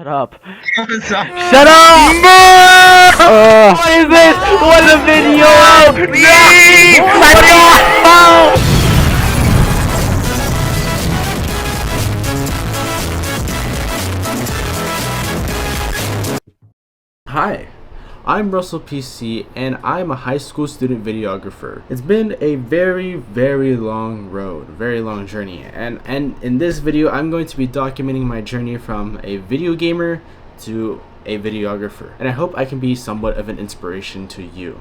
Shut up. I'm sorry. Shut up! What is this? What a video! Please! No! Hi, I'm Russell PC and I'm a high school student videographer. It's been a very long road, very long journey, and in this video I'm going to be documenting my journey from a video gamer to a videographer, and I hope I can be somewhat of an inspiration to you.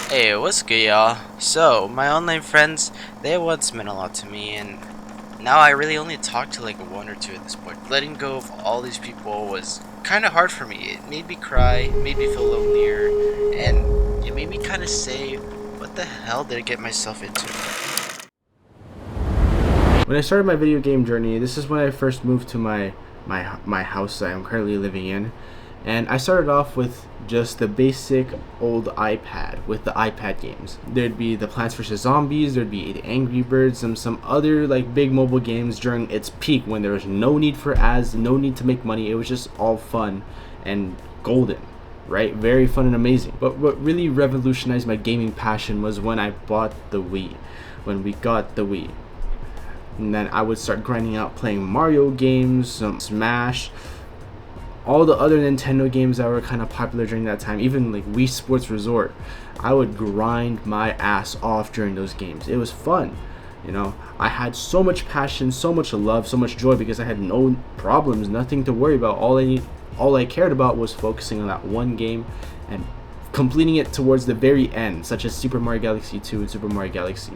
Hey, what's good, y'all? So, my online friends, they once meant a lot to me, and now I really only talk to like one or two at this point. Letting go of all these people was kind of hard for me. It made me cry, made me feel lonelier, and it made me kind of say, what the hell did I get myself into? When I started my video game journey, this is when I first moved to my house that I'm currently living in, and I started off with just the basic old iPad with the iPad games. There'd be the Plants vs Zombies, there'd be the Angry Birds, and some other like big mobile games during its peak when there was no need for ads, no need to make money. It was just all fun and golden, right? Very fun and amazing. But what really revolutionized my gaming passion was when I bought the Wii, when we got the Wii. And then I would start grinding out playing Mario games, some Smash, all the other Nintendo games that were kind of popular during that time, even like Wii Sports Resort. I would grind my ass off during those games. It was fun, you know. I had so much passion, so much love, so much joy because I had no problems, nothing to worry about. All I cared about was focusing on that one game and completing it towards the very end, such as Super Mario Galaxy 2 and Super Mario Galaxy.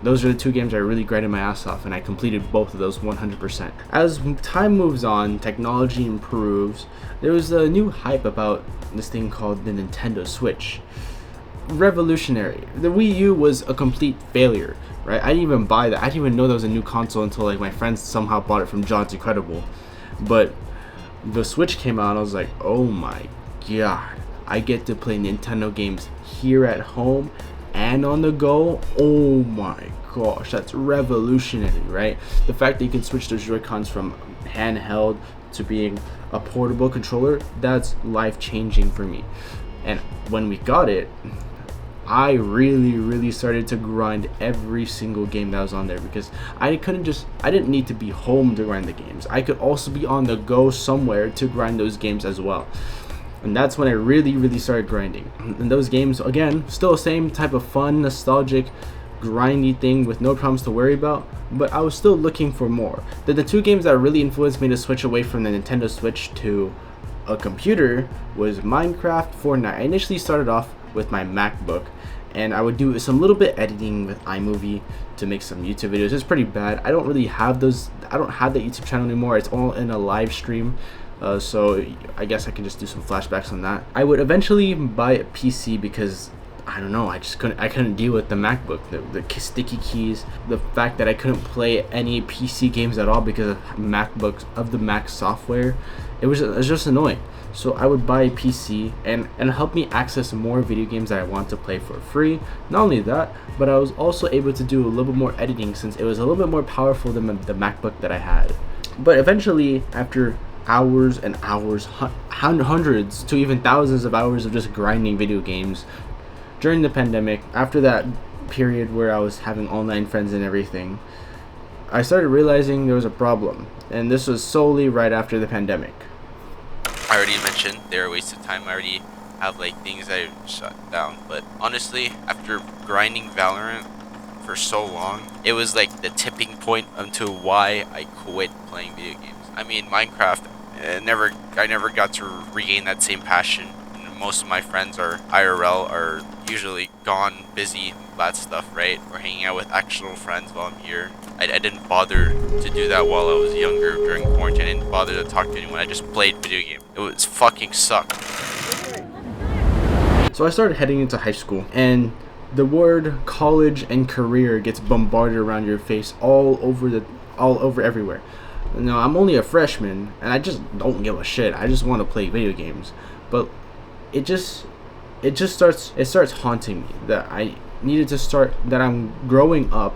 Those are the two games I really grinded my ass off, and I completed both of those 100%. As time moves on, technology improves. There was a new hype about this thing called the Nintendo Switch. Revolutionary. The Wii U was a complete failure, right? I didn't even buy that. I didn't even know that was a new console until like my friends somehow bought it from John's Incredible. But the Switch came out and I was like, oh my god, I get to play Nintendo games here at home and on the go. Oh my gosh, that's revolutionary, right? The fact that you can switch those Joy-Cons from handheld to being a portable controller, that's life-changing for me. And when we got it, I really started to grind every single game that was on there because I didn't need to be home to grind the games. I could also be on the go somewhere to grind those games as well. And that's when I really started grinding. And those games, again, still the same type of fun, nostalgic, grindy thing with no problems to worry about, but I was still looking for more. The two games that really influenced me to switch away from the Nintendo Switch to a computer was Minecraft, Fortnite. I initially started off with my MacBook, and I would do some little bit editing with iMovie to make some YouTube videos. It's pretty bad. I don't have that YouTube channel anymore. It's all in a live stream. So I guess I can just do some flashbacks on that. I would eventually buy a PC because I don't know, I couldn't deal with the MacBook, the sticky keys, the fact that I couldn't play any PC games at all because of the Mac software. It was just annoying. So I would buy a PC and help me access more video games that I want to play for free. Not only that, but I was also able to do a little bit more editing since it was a little bit more powerful than the MacBook that I had. But eventually, after hours and hours, hundreds to even thousands of hours of just grinding video games during the pandemic, after that period where I was having online friends and everything, I started realizing there was a problem, and this was solely right after the pandemic. I already mentioned they're a waste of time. I already have like things I shut down, but honestly, after grinding Valorant for so long, it was like the tipping point onto why I quit playing video games. I mean, Minecraft, I never got to regain that same passion. Most of my friends are IRL, are usually gone, busy, that stuff, right? Or hanging out with actual friends while I'm here. I didn't bother to do that while I was younger during quarantine. I didn't bother to talk to anyone. I just played video games. It was fucking sucked. So I started heading into high school, and the word college and career gets bombarded around your face all over everywhere. Now, I'm only a freshman, and I just don't give a shit. I just want to play video games. But it starts haunting me that I'm growing up,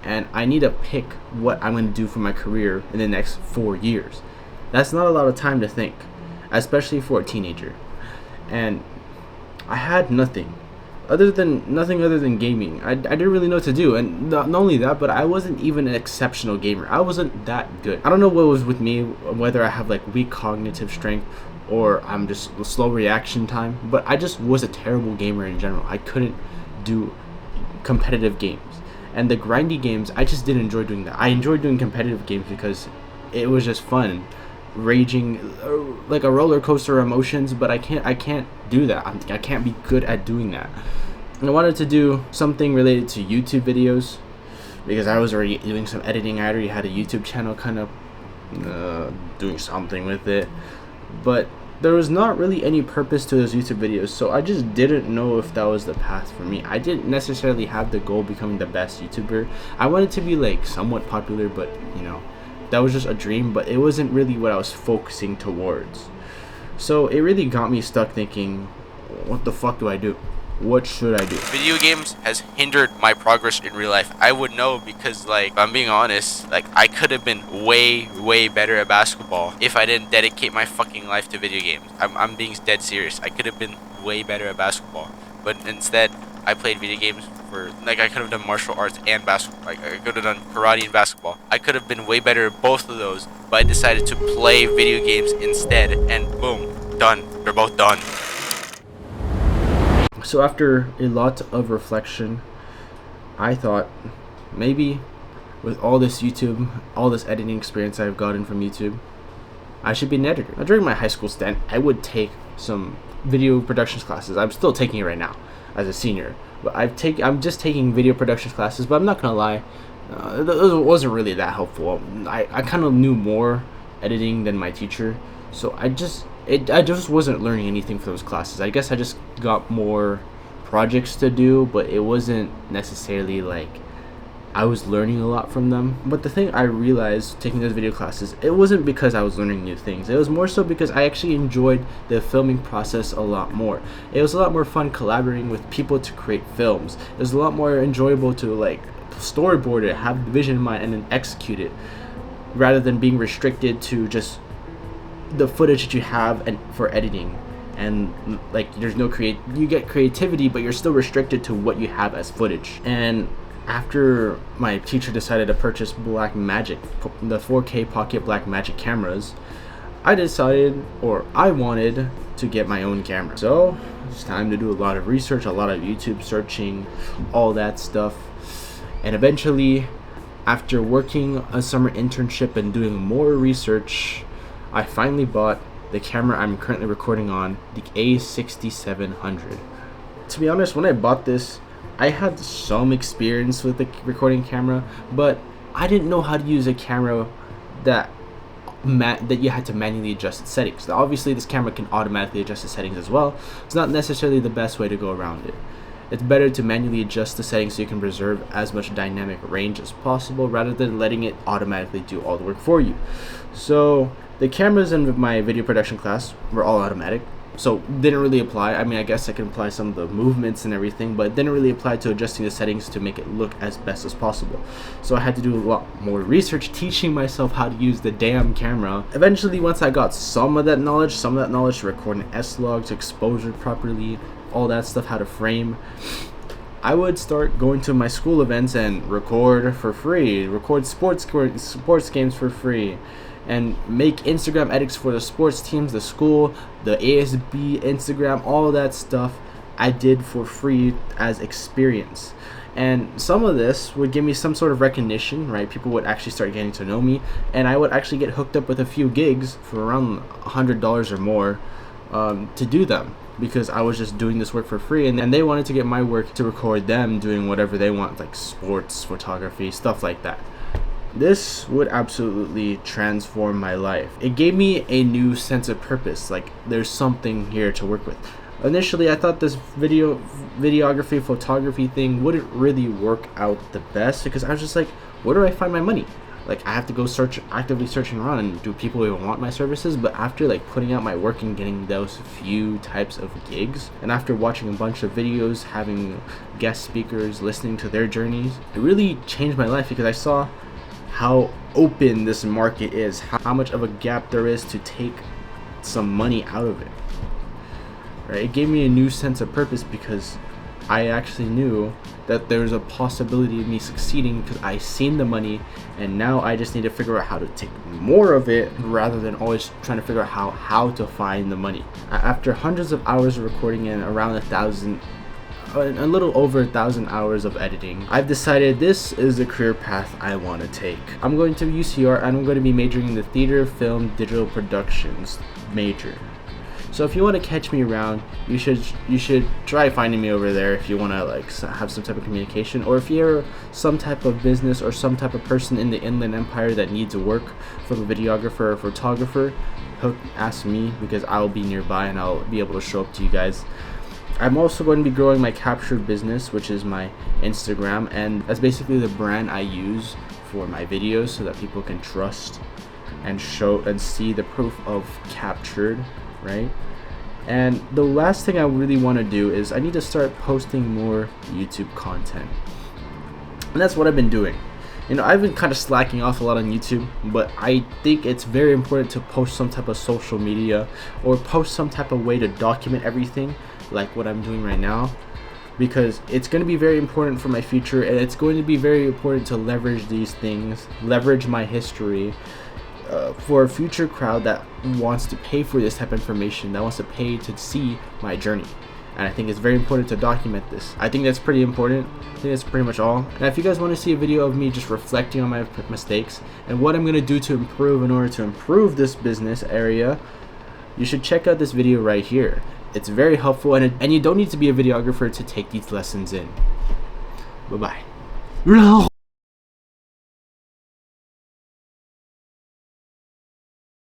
and I need to pick what I'm going to do for my career in the next 4 years. That's not a lot of time to think, especially for a teenager. And I had nothing other than gaming. I didn't really know what to do, and not only that, but I wasn't even an exceptional gamer. I wasn't that good. I don't know what was with me, whether I have like weak cognitive strength or I'm just slow reaction time, but I just was a terrible gamer in general. I couldn't do competitive games, and the grindy games I just didn't enjoy doing that. I enjoyed doing competitive games because it was just fun, raging like a roller coaster of emotions, but I can't do that. I can't be good at doing that. And I wanted to do something related to YouTube videos because I was already doing some editing. I already had a YouTube channel, kind of doing something with it, but there was not really any purpose to those YouTube videos, so I just didn't know if that was the path for me. I didn't necessarily have the goal of becoming the best YouTuber. I wanted to be like somewhat popular, but you know, that was just a dream, but it wasn't really what I was focusing towards. So it really got me stuck thinking, what the fuck do I do? What should I do? Video games has hindered my progress in real life. I would know because, like, if I'm being honest, like, I could have been way better at basketball if I didn't dedicate my fucking life to video games. I'm being dead serious. I could have been way better at basketball, but instead I played video games for, like, I could have done martial arts and basketball. Like, I could have done karate and basketball. I could have been way better at both of those, but I decided to play video games instead, and boom, done. They're both done. So after a lot of reflection, I thought maybe with all this YouTube, all this editing experience I've gotten from YouTube, I should be an editor. Now, during my high school stint, I would take some video productions classes. I'm still taking it right now as a senior, but I'm just taking video productions classes. But I'm not gonna lie, it wasn't really that helpful. I kind of knew more editing than my teacher, so I just wasn't learning anything for those classes. I guess I just got more projects to do, but it wasn't necessarily like I was learning a lot from them. But the thing I realized taking those video classes, it wasn't because I was learning new things. It was more so because I actually enjoyed the filming process a lot more. It was a lot more fun collaborating with people to create films. It was a lot more enjoyable to like storyboard it, have the vision in mind, and then execute it, rather than being restricted to just the footage that you have and for editing. And like there's no you get creativity, but you're still restricted to what you have as footage. And after my teacher decided to purchase Blackmagic, the 4K Pocket Blackmagic cameras, I decided, or I wanted to get my own camera. So it's time to do a lot of research, a lot of YouTube searching, all that stuff. And eventually, after working a summer internship and doing more research, I finally bought the camera I'm currently recording on, the A6700. To be honest, when I bought this, I had some experience with the recording camera, but I didn't know how to use a camera that you had to manually adjust its settings. Now, obviously, this camera can automatically adjust the settings as well. It's not necessarily the best way to go around it. It's better to manually adjust the settings so you can preserve as much dynamic range as possible rather than letting it automatically do all the work for you. So the cameras in my video production class were all automatic, so didn't really apply. I mean, I guess I can apply some of the movements and everything, but it didn't really apply to adjusting the settings to make it look as best as possible. So I had to do a lot more research, teaching myself how to use the damn camera. Eventually, once I got some of that knowledge to record an S-log, to exposure properly, all that stuff, how to frame, I would start going to my school events and record for free, record sports games for free, and make Instagram edits for the sports teams, the school, the ASB, Instagram, all that stuff I did for free as experience. And some of this would give me some sort of recognition, right? People would actually start getting to know me, and I would actually get hooked up with a few gigs for around $100 or more to do them, because I was just doing this work for free, and they wanted to get my work to record them doing whatever they want, like sports photography, stuff like that. This would absolutely transform my life. It gave me a new sense of purpose, like there's something here to work with. Initially, I thought this videography, photography thing wouldn't really work out the best, because I was just like, where do I find my money? Like, I have to go actively searching around, and do people even want my services? But after like putting out my work and getting those few types of gigs, and after watching a bunch of videos, having guest speakers, listening to their journeys, it really changed my life, because I saw how open this market is, how much of a gap there is to take some money out of it. Right? It gave me a new sense of purpose because I actually knew that there's a possibility of me succeeding because I seen the money, and now I just need to figure out how to take more of it rather than always trying to figure out how to find the money. After hundreds of hours of recording and around a little over 1,000 hours of editing, I've decided this is the career path I want to take. I'm going to UCR and I'm going to be majoring in the theater, film, digital productions major. So if you want to catch me around, you should try finding me over there if you want to like have some type of communication, or if you're some type of business or some type of person in the Inland Empire that needs work from a videographer or photographer, ask me because I'll be nearby and I'll be able to show up to you guys. I'm also going to be growing my captured business, which is my Instagram, and that's basically the brand I use for my videos so that people can trust and show and see the proof of captured, right? And the last thing I really want to do is I need to start posting more YouTube content, and that's what I've been doing. You know, I've been kind of slacking off a lot on YouTube, but I think it's very important to post some type of social media or post some type of way to document everything like what I'm doing right now, because it's going to be very important for my future, and it's going to be very important to leverage these things, leverage my history for a future crowd that wants to pay for this type of information, that wants to pay to see my journey. And I think it's very important to document this. I think that's pretty important. I think that's pretty much all. And if you guys want to see a video of me just reflecting on my mistakes and what I'm going to do to improve in order to improve this business area, you should check out this video right here. It's very helpful, and you don't need to be a videographer to take these lessons in. Bye-bye.